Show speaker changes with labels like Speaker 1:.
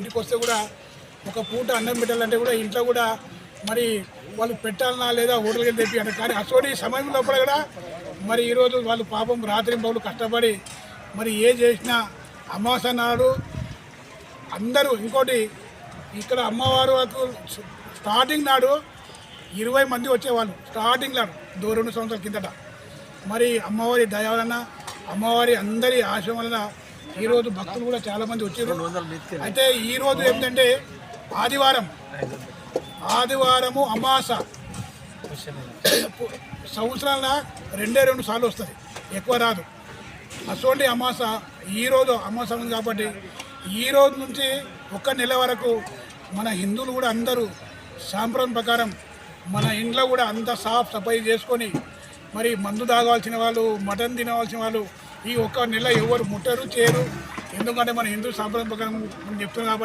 Speaker 1: ఇంటికి వస్తే కూడా ఒక పూట అన్నం పెట్టాలంటే కూడా ఇంట్లో కూడా మరి వాళ్ళు పెట్టాలన్నా లేదా హోటల్కి తెప్పి అంటే కానీ అసోటి సమయం లోపల కూడా మరి ఈరోజు వాళ్ళు పాపం రాత్రి పౌలు కష్టపడి మరి ఏ చేసినా అమావాస్య నాడు అందరూ ఇంకోటి ఇక్కడ అమ్మవారు స్టార్టింగ్ నాడు 20 మంది వచ్చేవాళ్ళు స్టార్టింగ్ నాడు 2 సంవత్సరాల కిందట. మరి అమ్మవారి దయ వలన అమ్మవారి అందరి ఆశ వలన ఈరోజు భక్తులు కూడా చాలామంది వచ్చారు. అయితే ఈరోజు ఏంటంటే ఆదివారము అమావాస సంవత్సరాల 2 సార్లు వస్తుంది, ఎక్కువ రాదు. అసోంటి అమావాస ఈరోజు అమావాస ఉంది కాబట్టి ఈరోజు నుంచి 1 నెల వరకు మన హిందువులు కూడా అందరూ సాంప్రదాయం ప్రకారం మన ఇంట్లో కూడా అంతా సాఫ్ సఫాయి చేసుకొని మరి మందు తాగవలసిన వాళ్ళు మటన్ తినవలసిన వాళ్ళు ఈ 1 నెల ఎవరు ముట్టరు చేయరు. ఎందుకంటే మన హిందూ సాంప్రదాయం ప్రకారం చెప్తున్నాం కాబట్టి